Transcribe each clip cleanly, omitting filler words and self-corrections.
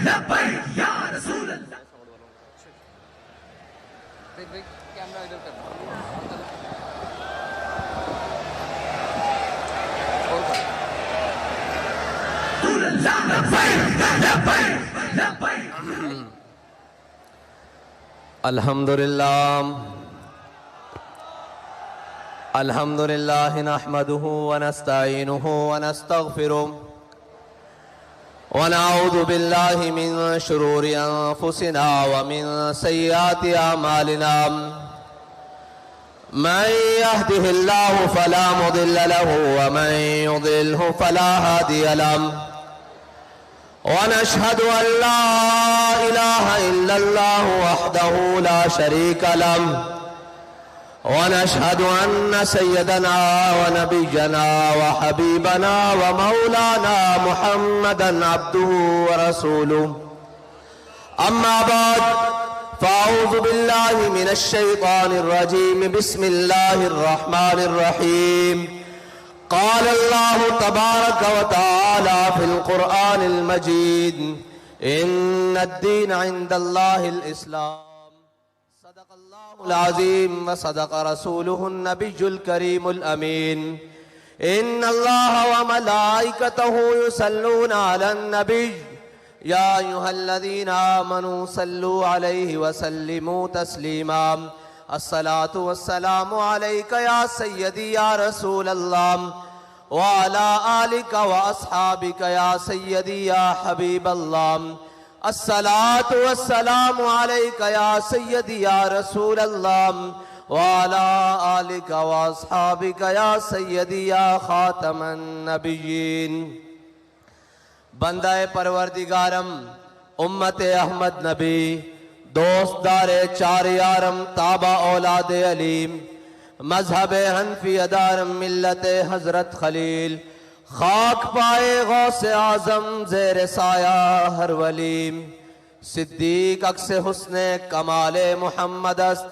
लब्बैक या रसूल अल्लाह। कैमरा इधर कर। अल्हम्दुलिल्लाह अल्हम्दुलिल्लाह नहमदुहु व नस्तईनुहु व नस्तगफिरुह व नऊज़ु बिल्लाहि मिन शुरूरि अनफुसिना व मिन सय्यिआति अमालिना मन यहदिहिल्लाहु फला मुदिल्ल लहु व मन युद्लिल्हु फला हादिय लहु व नशहदु अल्ला इलाहा इल्लल्लाहु वहदहु ला शरीका लहु व नशहदु अन्न सय्यदना व नबिय्यना व हबीबना व मौलाना मुहम्मदन अब्दुहु व रसूलुहु। अम्मा बाद फ़अऊज़ु बिल्लाहि मिनश शैतानिर रजीम। बिस्मिल्लाहिर रहमानिर रहीम। क़ाल अल्लाहु तबारक व तआला फ़िल क़ुरआनिल मजीद इन्नद-दीन इंदल्लाहिल इस्लाम। सदक़ल्लाहुल अज़ीम व सदक़ रसूलुहुन नबियुल करीमुल अमीन। इन्नल्लाहा व मलाइकतहु युसल्लूना अलन नबिय्य या अय्युहल्लज़ीना आमनू सल्लू अलैहि व सल्लिमू तस्लीमा। अस्सलातु वस्सलामु अलैका या सय्यदी या रसूल अल्लाह व अला आलिका व अस्हाबिका या सय्यदी या हबीब अल्लाह। अस्सलातु वस्सलामु अलैका या सय्यदी या रसूल अल्लाह व अला आलिका व अस्हाबिका या सय्यदी या खातमन नबिय्यीन। बंदाए परवरदिगारम उम्मत अहमद नबी दोस्तदारे चार यारम ताबा औलाद अलीम मजहब हनफी अदारम मिल्लत हजरत खलील खाक पाए गौसे आजम जेर साया हर वलीम। सिद्दीक अक्से हुस्ने कमाले मुहम्मद अस्त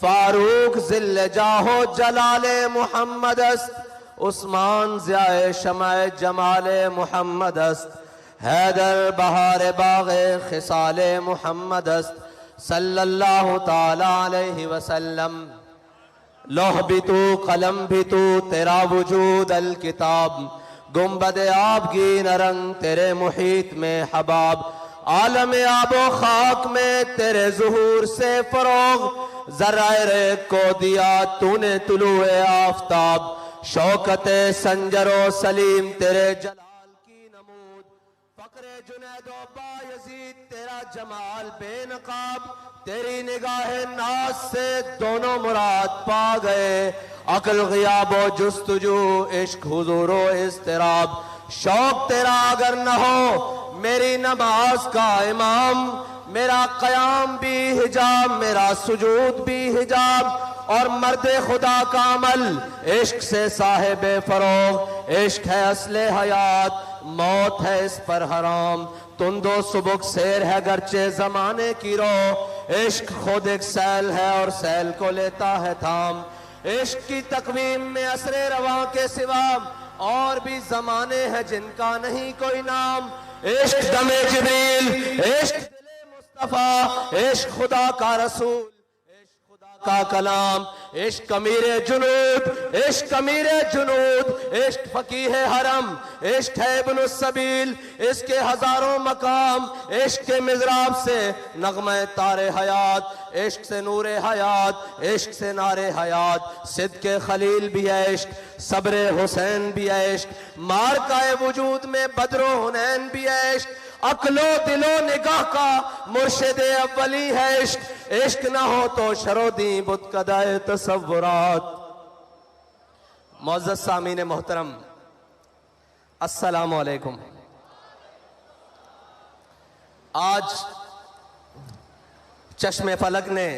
फारूक जिल्ले जाहो जलाले मुहम्मद अस्त उस्मान ज़ियाए शमाए जमाले मुहम्मद अस्त हैदर बहार बाग़े खिसाले मुहम्मद अस्त सल्लल्लाहु ताला अलैहि वसल्लम। लौह भी तू कलम भी तू तेरा वजूद अल किताब गुम्बद आबगी नरंग तेरे मुहीत में हबाब आलम आबो खाक में तेरे ज़ुहूर से फरोग ज़राए को दिया तूने तुलुए आफ़ताब शौकते संजरो सलीम तेरे जलाल की नमूद फ़क्रे जुनैदो बायज़ीद तेरा जमाल बेनकाब तेरी निगाहे नाज से दोनों मुराद पा गए अक्ल ग़ियाबो जुस्तुजू इश्क हुज़ूरो इज़्तिराब शौक तेरा अगर न हो मेरी नमाज का इमाम मेरा क़याम भी हिजाब मेरा सुजूद भी हिजाब और मर्दे खुदा का अमल इश्क से साहिब फरोग इश्क है असले हयात मौत है इस पर हराम तुंदो सुबुक शेर है गर्चे जमाने की रो इश्क खुद एक सैल है और सैल को लेता है थाम इश्क की तकवीम में असरे रवा के सिवा और भी जमाने हैं जिनका नहीं कोई नाम। इश्क दमे जिब्रील इश्क दिले मुस्तफा इश्क खुदा का रसूल इश्क खुदा का कलाम इश्क अमीरे जुनूद इश्क अमीरे जुनूद इश्क फकीह हरम इश्क है इब्न सबील इसके हजारों मकाम इश्क के मिज़राब से नगमे तारे हयात इश्क से नूरे हयात इश्क से नारे हयात सिद्द के खलील भी है इश्क सब्रे हुसैन भी है इश्क मार का वजूद में बदरो हुनैन भी है इश्क अक्लो दिलो निगाह का मुर्शिद अव्वली है इश्क इश्क ना हो तो शरोदी बुतकदाए तसव्वुरात। मुअज़्ज़ज़ सामीन मोहतरम अस्सलामु अलैकुम। आज चश्मे फलक ने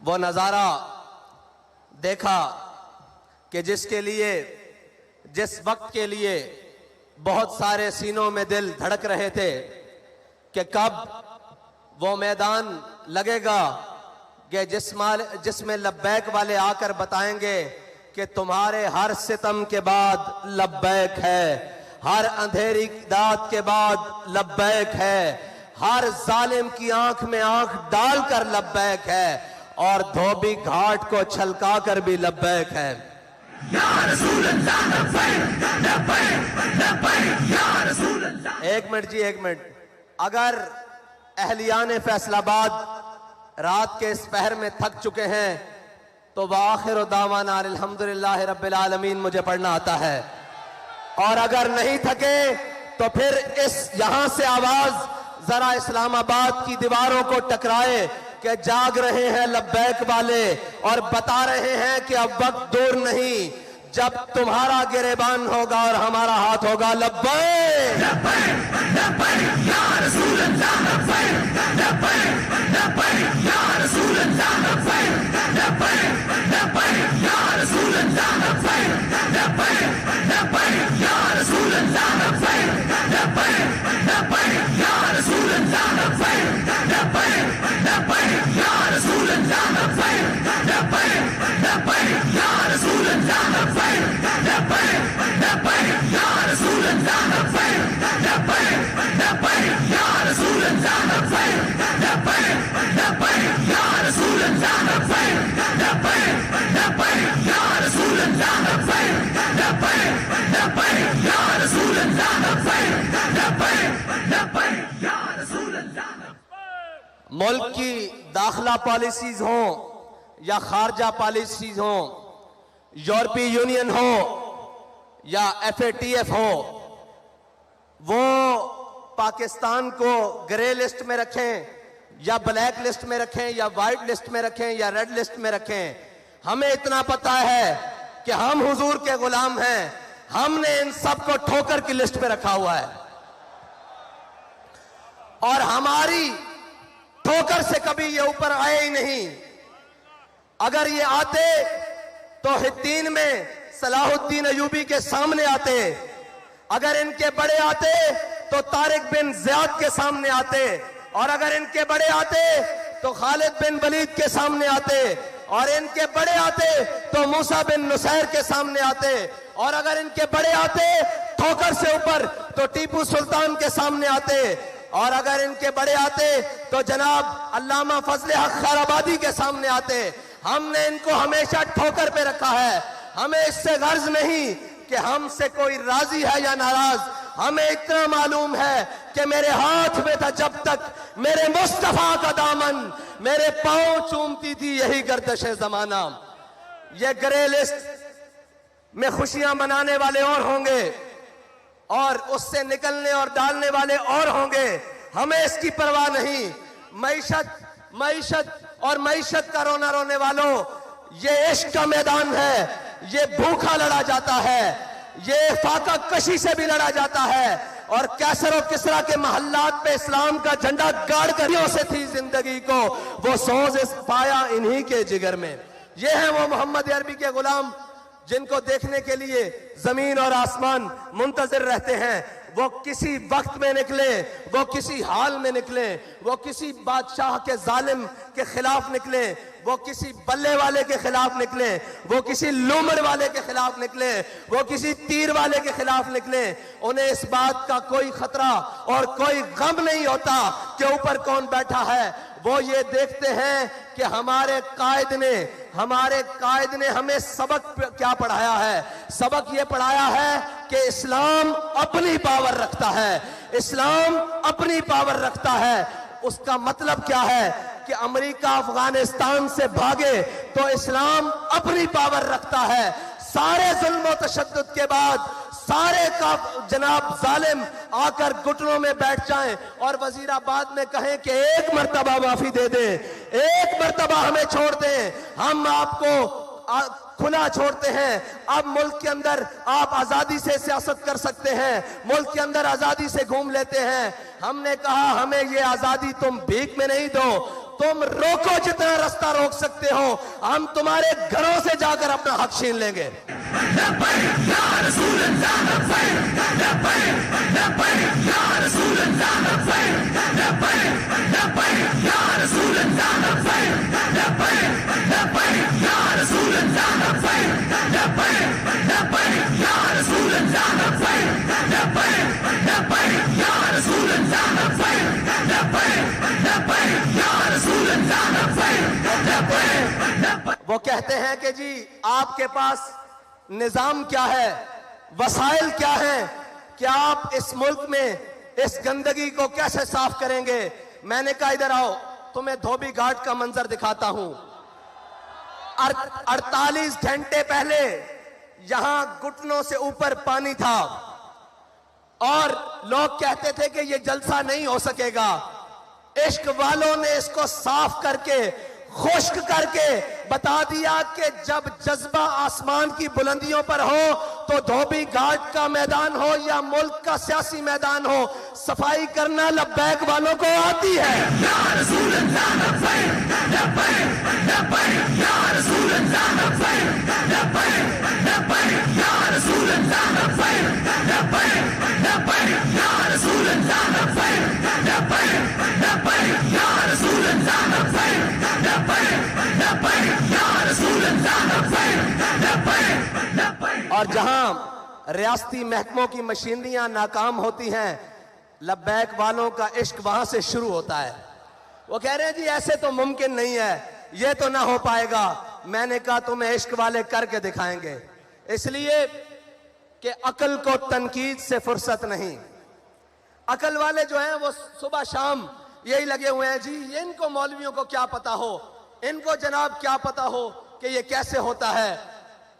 वो नज़ारा देखा कि जिसके लिए जिस वक्त के लिए बहुत सारे सीनों में दिल धड़क रहे थे कि कब वो मैदान लगेगा कि जिसमें लब्बैक वाले आकर बताएंगे कि तुम्हारे हर सितम के बाद लब्बैक है हर अंधेरी रात के बाद लब्बैक है, हर जालिम की आंख में आंख डालकर लब्बैक है, और धोबी घाट को छलका कर भी लब्बैक है। या रसूल अल्लाह लब्बैक लब्बैक लब्बैक या रसूल अल्लाह। एक मिनट जी, एक मिनट। अगर अहलियान फैसलाबाद रात के इस पहर में थक चुके हैं तो वाखिर दावाना अल्हम्दुलिल्लाह रब्बिल आलमीन मुझे पढ़ना आता है, और अगर नहीं थके तो फिर इस यहां से आवाज जरा इस्लामाबाद की दीवारों को टकराए कि जाग रहे हैं लब्बैक वाले, और बता रहे हैं कि अब वक्त दूर नहीं जब तुम्हारा गिरेबान होगा और हमारा हाथ होगा। लब्बैक लब्बैक लब्बैक या रसूल अल्लाह लब्बैक लब्बैक लब्बैक या रसूल अल्लाह लब्बैक लब्बैक लब्बैक या रसूल अल्लाह लब्बैक लब्बैक लब्बैक या रसूल अल्लाह लब्बैक लब्बैक लब्बैक या रसूल अल्लाह लब्बैक लब्बैक लब्बैक या रसूल अल्लाह लब्बैक लब्बैक लब्बैक या रसूल अल्लाह लब्बैक लब्बैक लब्बैक या रसूल अल्लाह लब्बैक लब्बैक लब्बैक या रसूल अल्लाह लब्बैक लब्बैक लब्बैक या रसूल अल्लाह लब्बैक लब्बैक लब्बैक या रसूल अल्लाह लब्बैक लब्बैक लब्बैक या रसूल अल्लाह लब्बैक लब्बैक लब्बैक या रसूल अल्लाह। मुल्क की दाखिला पॉलिसीज हो या खारजा पॉलिसीज हो, यूरोपीय यूनियन हो या FATF हो, वो पाकिस्तान को ग्रे लिस्ट में रखें या ब्लैक लिस्ट में रखें या व्हाइट लिस्ट में रखें या रेड लिस्ट में रखें, हमें इतना पता है कि हम हुजूर के गुलाम हैं। हमने इन सब को ठोकर की लिस्ट पे रखा हुआ है, और हमारी ठोकर से कभी ये ऊपर आए ही नहीं। अगर ये आते तो हिद्दीन में सलाहुद्दीन अयूबी के सामने आते, अगर इनके बड़े आते तो तारिक बिन ज़ियाद के सामने आते, और अगर इनके बड़े आते तो खालिद बिन वलीद के सामने आते, और इनके बड़े आते तो मूसा बिन नुसैर के सामने आते, और अगर इनके बड़े आते ठोकर से ऊपर तो टीपू सुल्तान के सामने आते, और अगर इनके बड़े आते तो जनाब अल्लामा फजले हक खैराबादी के सामने आते। हमने इनको हमेशा ठोकर पे रखा है। हमें इससे गर्ज नहीं कि हमसे कोई राजी है या नाराज, हमें इतना मालूम है कि मेरे हाथ में था जब तक मेरे मुस्तफा का दामन, मेरे पांव चूमती थी यही गर्दश जमाना। ये ग्रे लिस्ट में खुशियां मनाने वाले और होंगे, और उससे निकलने और डालने वाले और होंगे। हमें इसकी परवाह नहीं। मईशत और मईशत का रोना रोने वालों, ये इश्क का मैदान है, ये भूखा लड़ा जाता है, ये फाका कशी से भी लड़ा जाता है, और कैसर और किसरा के महल्लात पे इस्लाम का झंडा गाड़ करियों से थी जिंदगी को, वो सोज पाया इन्हीं के जिगर में। ये हैं वो मोहम्मद अरबी के गुलाम जिनको देखने के लिए जमीन और आसमान मुंतजिर रहते हैं। वो किसी वक्त में निकले, वो किसी हाल में निकले, वो किसी बादशाह के जालिम के खिलाफ निकले, वो किसी बल्ले वाले के खिलाफ निकले, वो किसी लूमड़ वाले के खिलाफ निकले, वो किसी तीर वाले के खिलाफ निकले। उन्हें इस बात का कोई खतरा और कोई गम नहीं होता कि ऊपर कौन बैठा है। वो ये देखते हैं कि हमारे कायद ने हमें सबक क्या पढ़ाया है। सबक ये पढ़ाया है कि इस्लाम अपनी पावर रखता है, इस्लाम अपनी पावर रखता है। उसका मतलब क्या है कि अमेरिका अफगानिस्तान से भागे तो इस्लाम अपनी पावर रखता है। सारे जुल्म और तशद्दुद के बाद सारे का जनाब जालिम आकर घुटनों में बैठ जाएं और वजीराबाद में कहें कि एक मर्तबा माफी दे दें, एक मर्तबा हमें छोड़ दें, हम आपको खुला छोड़ते हैं। अब मुल्क के अंदर आप आजादी से सियासत कर सकते हैं, मुल्क के अंदर आजादी से घूम लेते हैं। हमने कहा हमें ये आजादी तुम भीख में नहीं दो, तुम रोको जितना रास्ता रोक सकते हो, हम तुम्हारे घरों से जाकर अपना हक छीन लेंगे। या हैं कि जी आपके पास निजाम क्या है, वसाइल क्या है, क्या आप इस मुल्क में इस गंदगी को कैसे साफ करेंगे। मैंने कहा इधर आओ, तुम्हें धोबी घाट का मंजर दिखाता हूं। 48 घंटे पहले यहां घुटनों से ऊपर पानी था और लोग कहते थे कि यह जलसा नहीं हो सकेगा। इश्क वालों ने इसको साफ करके, खुश्क करके बता दिया कि जब जज्बा आसमान की बुलंदियों पर हो तो धोबी घाट का मैदान हो या मुल्क का सियासी मैदान हो, सफाई करना लब्बैक वालों को आती है। या रसूल अल्लाह लब्बैक लब्बैक लब्बैक या रसूल अल्लाह लब्बैक लब्बैक लब्बैक या रसूल अल्लाह लब्बैक लब्बैक लब्बैक या रसूल अल्लाह लब्बैक लब्बैक लब्बैक या रसूल अल्लाह लब्बैक लब्बैक लब्बैक या रसूल अल्लाह लब्बैक लब्बैक लब्बैक। और जहां रियासती महकमों की मशीनरियां नाकाम होती हैं, लब्बैक वालों का इश्क वहां से शुरू होता है। वो कह रहे हैं जी ऐसे तो मुमकिन नहीं है, ये तो ना हो पाएगा। मैंने कहा तुम्हें इश्क वाले करके दिखाएंगे, इसलिए कि अकल को तनकीद से फुर्सत नहीं। अकल वाले जो हैं वो सुबह शाम यही लगे हुए हैं जी, इनको मौलवियों को क्या पता हो, इनको जनाब क्या पता हो कि ये कैसे होता है।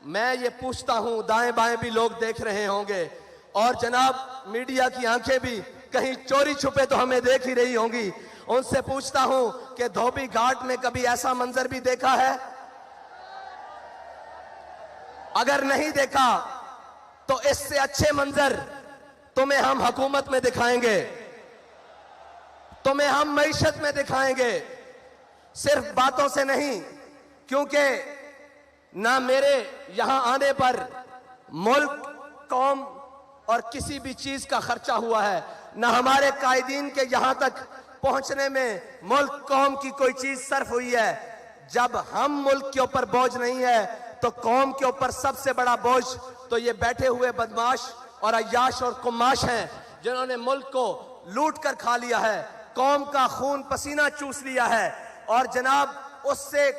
मैं ये पूछता हूं, दाएं बाएं भी लोग देख रहे होंगे और जनाब मीडिया की आंखें भी कहीं चोरी छुपे तो हमें देख ही रही होंगी। उनसे पूछता हूं कि धोबी घाट में कभी ऐसा मंजर भी देखा है? अगर नहीं देखा तो इससे अच्छे मंजर तुम्हें हम हुकूमत में दिखाएंगे, तुम्हें हम मईशत में दिखाएंगे, सिर्फ बातों से नहीं। क्योंकि ना मेरे यहां आने पर मुल्क, कौम और किसी भी चीज का खर्चा हुआ है, ना हमारे कायदीन के यहां तक पहुंचने में मुल्क, कौम की कोई चीज सर्फ हुई है। जब हम मुल्क के ऊपर बोझ नहीं है तो कौम के ऊपर सबसे बड़ा बोझ तो ये बैठे हुए बदमाश और अय्याश और कुमाश हैं, जिन्होंने मुल्क को लूट कर खा लिया है, कौम का खून पसीना चूस लिया है और जनाब उससे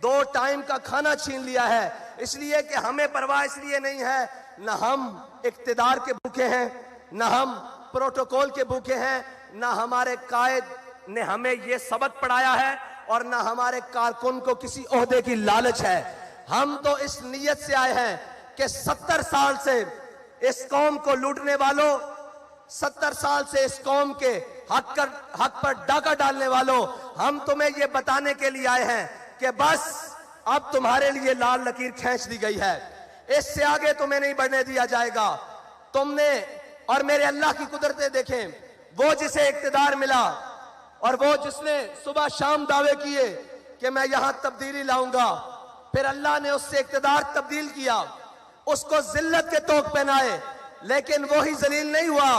2 टाइम का खाना छीन लिया है। इसलिए कि हमें परवाह इसलिए नहीं है, न हम इक्तिदार के भूखे हैं, न हम प्रोटोकॉल के भूखे हैं, न हमारे कायद ने हमें यह सबक पढ़ाया है और न हमारे कारकुन को किसी ओहदे की लालच है। हम तो इस नीयत से आए हैं कि 70 साल से इस कौम को लूटने वालों, 70 साल से इस कौम के हक पर डाका डालने वालों, हम तुम्हें यह बताने के लिए आए हैं कि बस अब तुम्हारे लिए लाल लकीर खींच दी गई है, इससे आगे तुम्हें नहीं बढ़ने दिया जाएगा। तुमने और मेरे अल्लाह की कुदरतें देखें, वो जिसे इक्तिदार मिला और वो जिसने सुबह शाम दावे किए कि मैं यहां तब्दीली लाऊंगा, फिर अल्लाह ने उससे इक्तिदार तब्दील किया, उसको जिल्लत के तोक पहनाए, लेकिन वो ही जलील नहीं हुआ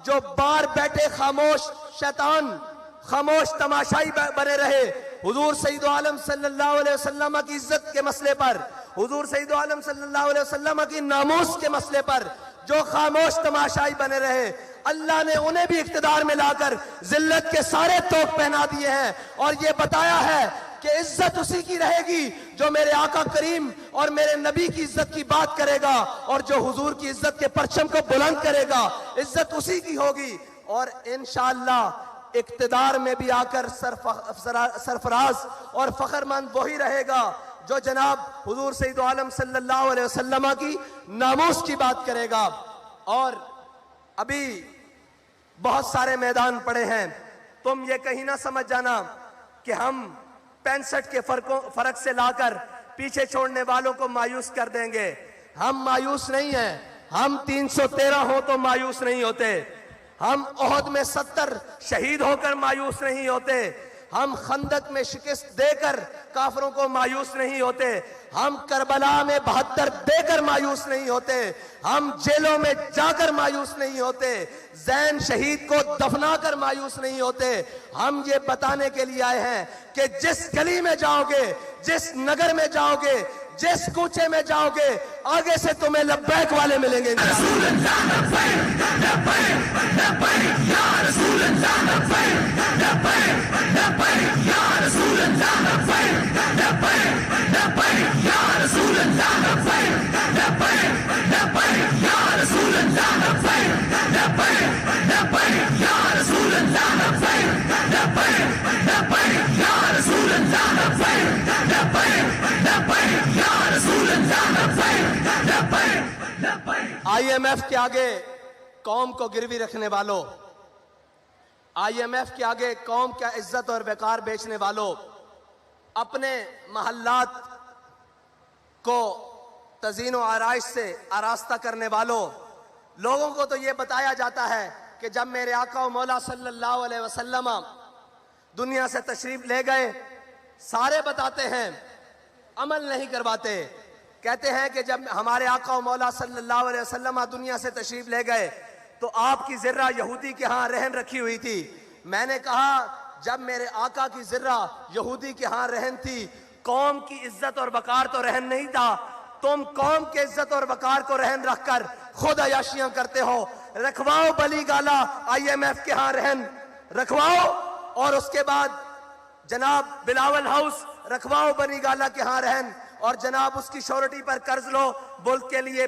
जो बाहर बैठे खामोश शैतान, खामोश तमाशाई बने रहे। हुजूर सईद आलम सल्लल्लाहु अलैहि वसल्लम की इज्जत के मसले पर, हुजूर सईद आलम सल्लल्लाहु अलैहि वसल्लम की नामूस के मसले पर जो खामोश तमाशाई बने रहे, अल्लाह ने उन्हें भी इख्तिदार में लाकर जिल्लत के सारे तोप पहना दिए हैं और ये बताया है कि इज्जत उसी की रहेगी जो मेरे आका करीम और मेरे नबी की इज्जत की बात करेगा और जो हुजूर की इज्जत के परचम को बुलंद करेगा, इज्जत उसी की होगी। और इंशाअल्लाह इक्तिदार में भी आकर सरफराज और फखरमंद वही रहेगा जो जनाब हुजूर सईद आलम सल्लल्लाहु अलैहि वसल्लम की नामूस की बात करेगा। और अभी बहुत सारे मैदान पड़े हैं, तुम ये कहीं ना समझ जाना कि हम 65 के फर्क से लाकर पीछे छोड़ने वालों को मायूस कर देंगे। हम मायूस नहीं हैं, हम 313 हो तो मायूस नहीं होते, हम ओहद में 70 शहीद होकर मायूस नहीं होते, हम खंदक में शिकस्त देकर काफरों को मायूस नहीं होते, हम करबला में 72 देकर मायूस नहीं होते, हम जेलों में जाकर मायूस नहीं होते, जैन शहीद को दफनाकर मायूस नहीं होते। हम ये बताने के लिए आए हैं कि जिस गली में जाओगे, जिस नगर में जाओगे, जिस कूचे में जाओगे, आगे से तुम्हें लब्बैक वाले मिलेंगे। या IMF के आगे कौम को गिरवी रखने वालों, IMF के आगे कौम का इज्जत और वकार बेचने वालों, अपने महल्लात को तज़ीन व आराइश से आरास्ता करने वालों, लोगों को तो ये बताया जाता है कि जब मेरे आका व मौला सल्लल्लाहु अलैहि वसल्लम दुनिया से तशरीफ ले गए, सारे बताते हैं, अमल नहीं करवाते। कहते हैं कि जब हमारे आका व मौला सल्लल्लाहु अलैहि वसल्लम दुनिया से तशरीफ ले गए तो आपकी ज़र्रा यहूदी के यहाँ रहन रखी हुई थी। मैंने कहा जब मेरे आका की ज़र्रा यहूदी के यहाँ रहन थी, कौम की इज्जत और वकार तो रहन नहीं था, तुम कौम के इज्जत और वकार को रहन रखकर खुद अयाशियां करते हो। रखवाओ बली गाला IMF के यहाँ रहन रखवाओ, और उसके बाद जनाब बिलावल हाउस रखवाओ बनी गाला के यहाँ रहन, और जनाब उसकी श्योरिटी पर कर्ज लो मुल्क के लिए।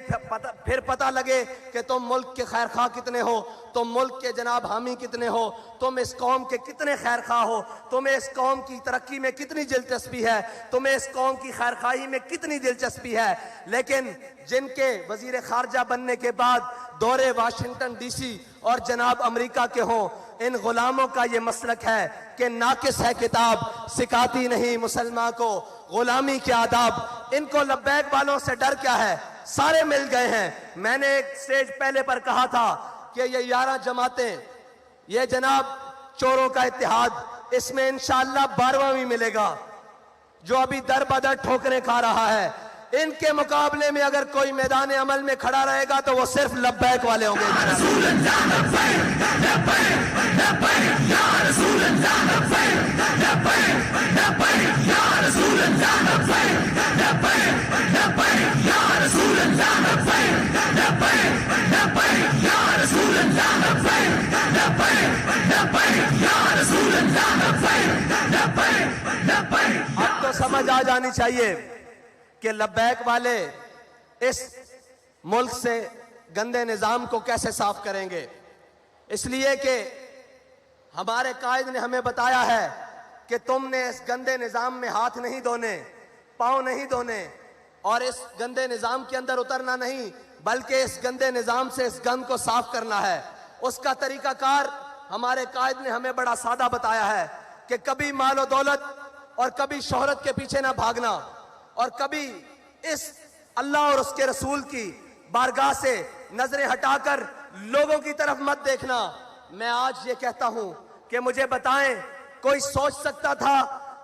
फिर पता लगे कि तुम मुल्क के खैर खा कितने हो, तुम मुल्क के जनाब हामी कितने हो, तुम इस कौम के कितने खैर खा हो, तुम्हें इस कौम की तरक्की में कितनी दिलचस्पी है, तुम्हें इस कौम की खैर खाही में कितनी दिलचस्पी है। लेकिन जिनके वजीर खारजा बनने के बाद दौरे वाशिंगटन DC और जनाब अमेरिका के हों, इन गुलामों का ये मसलक है कि नाकिस है किताब, सिखाती नहीं मुसलमान को गुलामी के आदाब। इनको लब्बैक वालों से डर क्या है, सारे मिल गए हैं। मैंने एक स्टेज पहले पर कहा था कि ये 11 जमातें, ये जनाब चोरों का इत्तेहाद, इसमें इंशाअल्लाह 12वां भी मिलेगा, जो अभी दर बदर ठोकरें खा रहा है। इनके मुकाबले में अगर कोई मैदान अमल में खड़ा रहेगा तो वो सिर्फ लब्बैक वाले होंगे। अब तो समझ आ जानी चाहिए कि लब्बैक वाले इस मुल्क से गंदे निजाम को कैसे साफ करेंगे। इसलिए कि हमारे कायद ने हमें बताया है कि तुमने इस गंदे निजाम में हाथ नहीं धोने, पांव नहीं धोने, और इस गंदे निजाम के अंदर उतरना नहीं, बल्कि इस गंदे निजाम से इस गंद को साफ करना है। उसका तरीकाकार हमारे कायद ने हमें बड़ा सादा बताया है कि कभी मालो दौलत और कभी शोहरत के पीछे ना भागना, और कभी इस अल्लाह और उसके रसूल की बारगाह से नजरें हटाकर लोगों की तरफ मत देखना। मैं आज ये कहता हूं कि मुझे बताएं, कोई सोच सकता था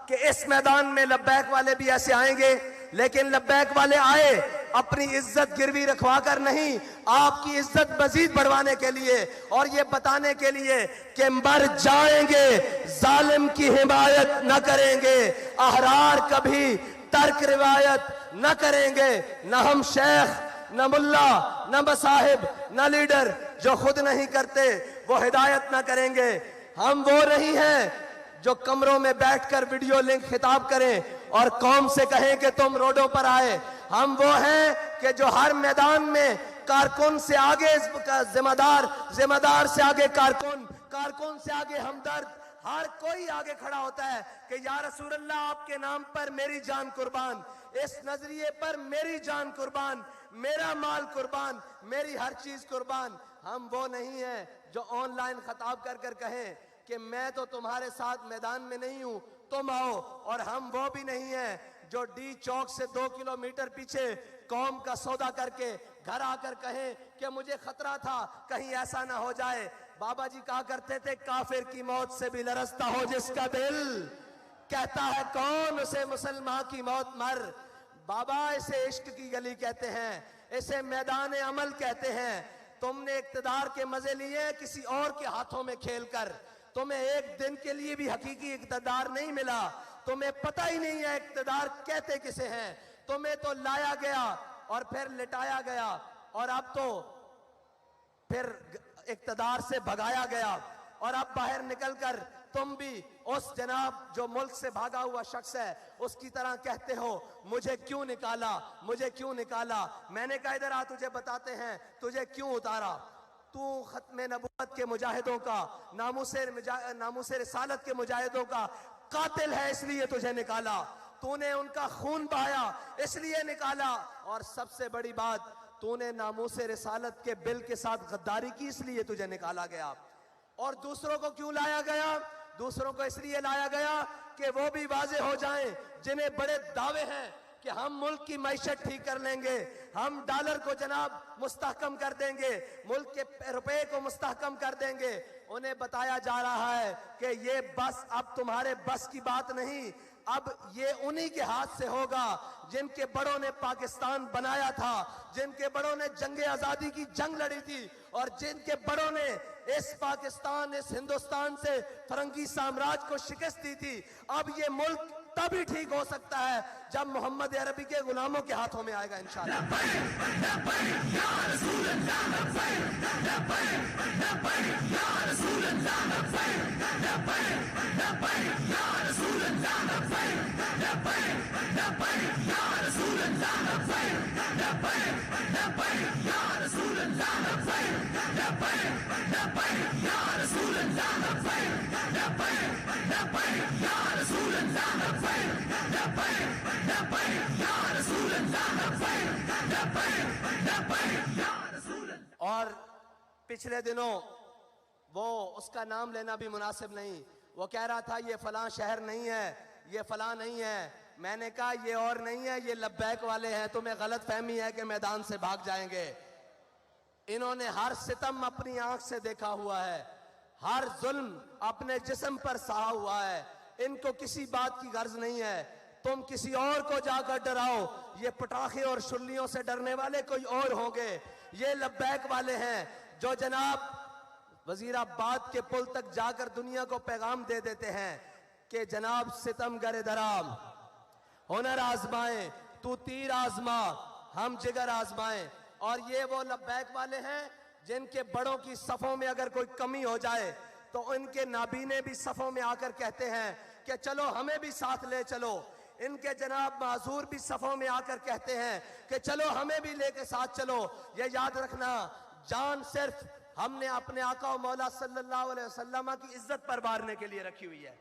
कि इस मैदान में लब्बैक वाले भी ऐसे आएंगे? लेकिन लब्बैक वाले आए अपनी इज्जत गिरवी रखवा कर नहीं, आपकी इज्जत मजीद बढ़वाने के लिए, और ये बताने के लिए कि मर जाएंगे, जालिम की हिमायत न करेंगे, अहरार कभी तर्क रिवायत न करेंगे। न हम शेख, न मुल्ला, न मसाहिब, न लीडर जो खुद नहीं करते वो हिदायत न करेंगे। हम वो नहीं हैं जो कमरों में बैठकर वीडियो लिंक खिताब करें और कौम से कहें कि तुम रोडों पर आए। हम वो हैं कि जो हर मैदान में कारकुन से आगे जिम्मेदार से आगे कारकुन से आगे हमदर्द, हर कोई आगे खड़ा होता है कि या रसूल अल्लाह आपके नाम पर मेरी जान कुर्बान, इस नजरिए पर मेरी जान कुर्बान, मेरा माल कुर्बान, मेरी हर चीज कुर्बान। हम वो नहीं हैं जो ऑनलाइन खताब कर कर कहें कि मैं तो तुम्हारे साथ मैदान में नहीं हूं, तुम आओ। और हम वो भी नहीं हैं जो डी चौक से 2 किलोमीटर पीछे कौम का सौदा करके घर आकर कहें कि मुझे खतरा था कहीं ऐसा ना हो जाए। बाबा जी कहा करते थे, काफिर की मौत से भी लरसता हो जिसका दिल, कहता है कौन उसे मुसलमान की मौत मर। बाबा इसे इश्क की गली कहते हैं, इसे मैदान अमल कहते हैं। तुमने इक्तदार के मजे लिए किसी और के हाथों में खेलकर, तुम्हें एक दिन के लिए भी हकीकी इक्तदार नहीं मिला, तुम्हें पता ही नहीं है इक्तदार कहते किसे हैं। तुम्हें तो लाया गया और फिर लिटाया गया, और अब तो फिर इक्तदार से भगाया गया, और अब बाहर निकलकर तुम भी उस जनाब जो मुल्क से भागा हुआ शख्स है उसकी तरह कहते हो, मुझे क्यों निकाला, मुझे क्यों निकाला। मैंने कहा इधर आ, तुझे बताते हैं तुझे क्यों उतारा। तू खत्मे नबूवत के मुजाहिदों का, नामूसे रिसालत के मुजाहिदों का कातिल है, इसलिए तुझे निकाला। तूने उनका खून बहाया इसलिए निकाला। और सबसे बड़ी बात, तूने नामूसे रिसालत के बिल के साथ गद्दारी की, इसलिए तुझे निकाला गया। और दूसरों को क्यों लाया गया? दूसरों को इसलिए लाया गया कि वो भी वाजे हो जाएं जिन्हें बड़े दावे हैं कि हम मुल्क की मईशत ठीक कर लेंगे, हम डॉलर को जनाब मुस्तहकम कर देंगे, मुल्क के रुपए को मुस्तहकम कर देंगे। उन्हें बताया जा रहा है कि ये बस अब तुम्हारे बस की बात नहीं, अब ये उन्हीं के हाथ से होगा जिनके बड़ों ने पाकिस्तान बनाया था, जिनके बड़ों ने जंगे आजादी की जंग लड़ी थी और जिनके बड़ों ने इस पाकिस्तान, इस हिंदुस्तान से फरंगी साम्राज्य को शिकस्त दी थी। अब ये मुल्क तभी ठीक हो सकता है जब मोहम्मद अरबी के गुलामों के हाथों में आएगा इंशाअल्लाह। और पिछले दिनों वो उसका नाम लेना भी मुनासिब नहीं, वो कह रहा था ये फलां शहर नहीं है, ये फलां नहीं है। मैंने कहा ये और नहीं है, ये लब्बैक वाले हैं, तुम्हें गलत फहमी है कि मैदान से भाग जाएंगे। इन्होंने हर सितम अपनी आंख से देखा हुआ है, हर जुल्म अपने जिस्म पर सहा हुआ है, इनको किसी बात की गर्ज नहीं है। तुम किसी और को जाकर डराओ, ये पटाखे और शुल्लियों से डरने वाले कोई और होंगे। ये लब्बैक वाले हैं जो जनाब वजीराबाद के पुल तक जाकर दुनिया को पैगाम दे देते हैं कि जनाब सितमगर दराम, हुनर आजमाए, तू तीर आजमा, हम जिगर आजमाए। और ये वो लब्बैक वाले हैं जिनके बड़ों की सफों में अगर कोई कमी हो जाए तो इनके नाबीने भी सफों में आकर कहते हैं कि चलो हमें भी साथ ले चलो। इनके जनाब माजूर भी सफों में आकर कहते हैं कि चलो हमें भी लेके साथ चलो। ये याद रखना, जान सिर्फ हमने अपने आका और मौला सल्लल्लाहु अलैहि वसल्लम की इज्जत पर वारने के लिए रखी हुई है।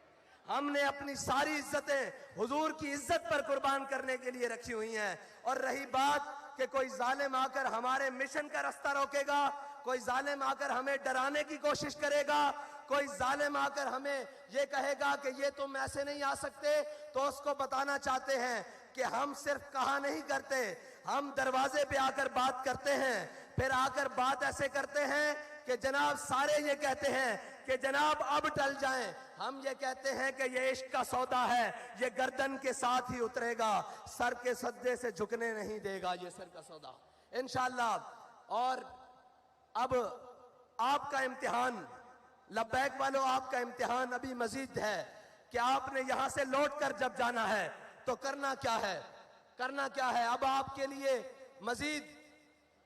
हमने अपनी सारी इज्जतें हुजूर की इज्जत पर कुर्बान करने के लिए रखी हुई हैं। और रही बात कि कोई जालिम आकर हमारे मिशन का रास्ता रोकेगा, कोई जालिम आकर हमें डराने की कोशिश करेगा, कोई जालिम आकर हमें ये कहेगा कि ये तुम ऐसे नहीं आ सकते, तो उसको बताना चाहते हैं कि हम सिर्फ कहा नहीं करते, हम दरवाजे पे आकर बात करते हैं। फिर आकर बात ऐसे करते हैं कि जनाब सारे ये कहते हैं कि जनाब अब टल जाएं। हम ये कहते हैं कि ये इश्क का सौदा है, ये गर्दन के साथ ही उतरेगा, सर के सद्दे से झुकने नहीं देगा ये सर का सौदा इंशाअल्लाह। और अब आपका इम्तिहान लब्बैक वालों, आपका इम्तिहान अभी मजीद है कि आपने यहां से लौट कर जब जाना है तो करना क्या है, करना क्या है। अब आपके लिए मजीद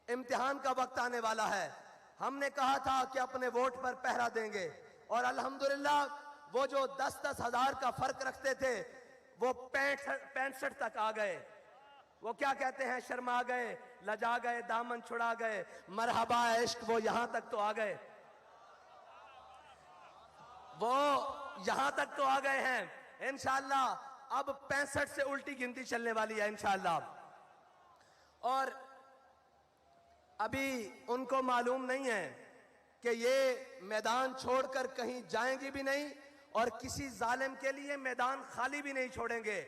इम्तिहान का वक्त आने वाला है। हमने कहा था कि अपने वोट पर पहरा देंगे और अल्हम्दुलिल्लाह वो जो 10-10 हजार का फर्क रखते थे वो 65 तक आ गए। वो क्या कहते हैं, शर्मा गए, लजा गए, दामन छुड़ा गए, मरहबा इश्क, वो यहां तक तो आ गए, वो यहां तक तो आ गए हैं इंशाअल्लाह। अब 65 से उल्टी गिनती चलने वाली है इंशाअल्लाह। और अभी उनको मालूम नहीं है कि ये मैदान छोड़कर कहीं जाएंगी भी नहीं और किसी जालिम के लिए मैदान खाली भी नहीं छोड़ेंगे।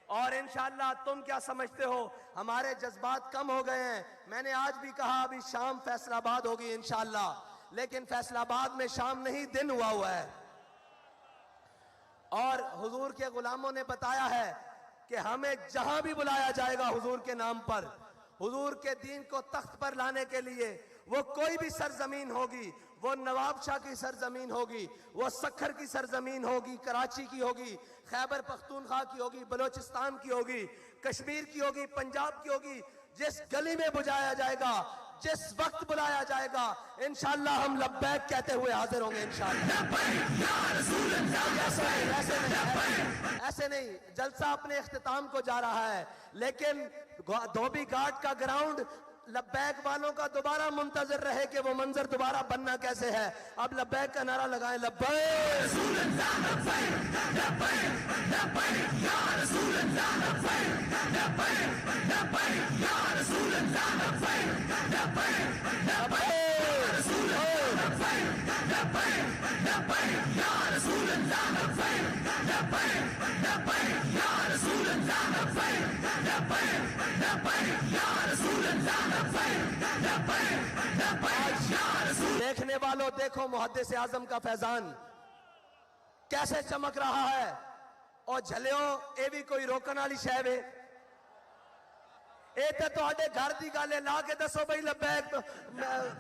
और इंशाअल्लाह तुम क्या समझते हो, हमारे जज्बात कम हो गए हैं। मैंने आज भी कहा अभी शाम फैसलाबाद होगी इंशाअल्लाह, लेकिन फैसलाबाद में शाम नहीं दिन हुआ है। और हुजूर के गुलामों ने बताया है कि हमें जहां भी बुलाया जाएगा हुजूर के नाम पर, हुजूर के दीन को तख्त पर लाने के लिए, वो कोई भी सरजमीन होगी, वो नवाबशाह की सरजमीन होगी, वो सखर की सरजमीन होगी, कराची की होगी, खैबर पख्तूनख्वा की होगी, बलोचिस्तान की होगी, कश्मीर की होगी, पंजाब की होगी, जिस गली में बुलाया जाएगा, जिस वक्त बुलाया जाएगा, इंशाअल्लाह हम लब्बैक कहते हुए हाजिर होंगे इंशाअल्लाह। ऐसे नहीं, जलसा अपने इख्तिताम को जा रहा है, लेकिन धोबी घाट का ग्राउंड लब्बैक वालों का दोबारा मुंतजर रहे कि वो मंजर दोबारा बनना कैसे है। अब लब्बैक का नारा लगाएं, लब्बैक। वालों, देखो मुहद्दिस आजम का फैजान कैसे चमक रहा है। और झलियो ये भी कोई रोकने वाली शय वे? ये तो तुहाडे घर की गल है, ला के दसो भाई लब्बैक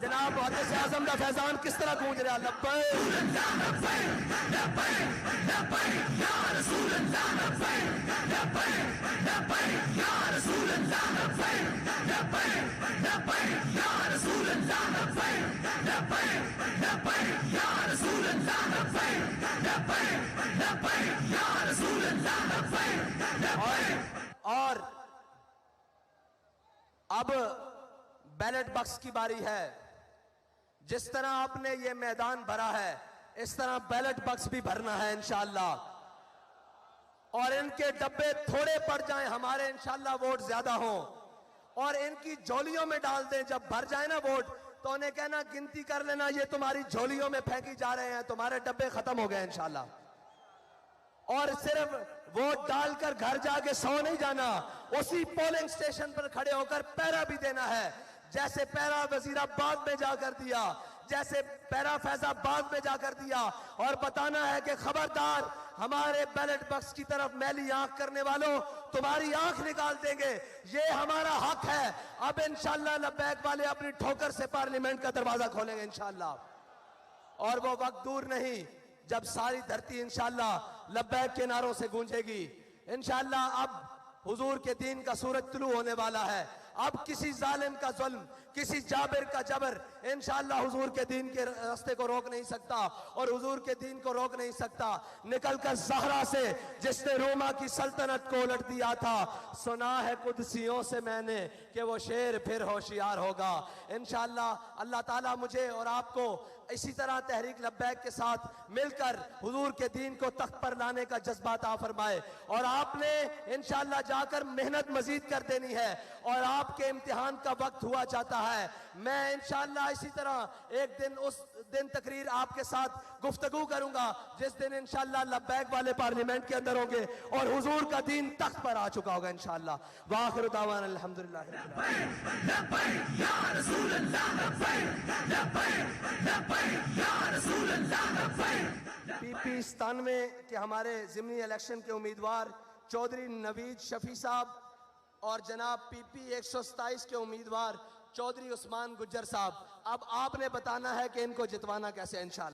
जनाब मुहद्दिस आजम का फैजान किस तरह गूंज रहा? और अब बैलेट बॉक्स की बारी है। जिस तरह आपने ये मैदान भरा है, इस तरह बैलेट बॉक्स भी भरना है इंशाअल्लाह। और इनके डब्बे थोड़े पड़ जाएं, हमारे इंशाअल्लाह वोट ज्यादा हों, और इनकी झोलियों में डाल दें। जब भर जाए ना वोट, तो उन्हें कहना गिनती कर लेना, ये तुम्हारी झोलियों में फेंकी जा रहे हैं, तुम्हारे डब्बे खत्म हो गए इंशाअल्लाह। और सिर्फ वोट डालकर घर जाके सो नहीं जाना, उसी पोलिंग स्टेशन पर खड़े होकर पहरा भी देना है। जैसे पहरा वजीराबाद में जाकर दिया, जैसे पहरा फैजाबाद में जाकर दिया, और बताना है कि खबरदार हमारे बैलेट बॉक्स की तरफ मैली आंख करने वालों, तुम्हारी आंख निकाल देंगे, ये हमारा हक है। अब इंशाअल्लाह लब्बैक वाले अपनी ठोकर से पार्लियामेंट का दरवाजा खोलेंगे इंशाअल्लाह। और वो वक्त दूर नहीं जब सारी धरती इंशाअल्लाह लब्बैक के नारों से गूंजेगी इंशाअल्लाह। अब हुजूर के दीन का सूरज तुलू होने वाला है। अब किसी जालिम का जुल्म, किसी जाबिर का जबर इंशाअल्लाह हुजूर के दीन के रास्ते को रोक नहीं सकता, और हुजूर के दीन को रोक नहीं सकता। निकलकर ज़हरा से जिसने रोमा की सल्तनत को उलट दिया था, सुना है कुदसियों से मैंने कि वो शेर फिर होशियार होगा इंशाअल्लाह। अल्लाह ताला मुझे और आपको इसी तरह तहरीक लब्बैक के साथ मिलकर हुजूर के दीन को तख्त पर लाने का जज्बा अता फरमाए। और आपने इंशाअल्लाह जाकर मेहनत मजीद कर देनी है, और आपके इम्तिहान का वक्त हुआ जाता है। मैं इंशाअल्लाह इसी तरह एक दिन, उस दिन तकरीर आपके साथ गुफ्तगू करूंगा जिस दिन इंशाअल्लाह लब्बैक वाले पार्लियामेंट के अंदर होंगे और हुजूर का दीन तख्त पर आ चुका होगा इंशाअल्लाह। वाखिर दावाना अल्हम्दुलिल्लाह। PP 97 के हमारे ज़िमनी इलेक्शन के उम्मीदवार चौधरी नवीद शफी साहब, और जनाब PP 127 के उम्मीदवार चौधरी उस्मान गुज्जर साहब। अब आपने बताना है कि इनको जितवाना कैसे इंशाअल्लाह।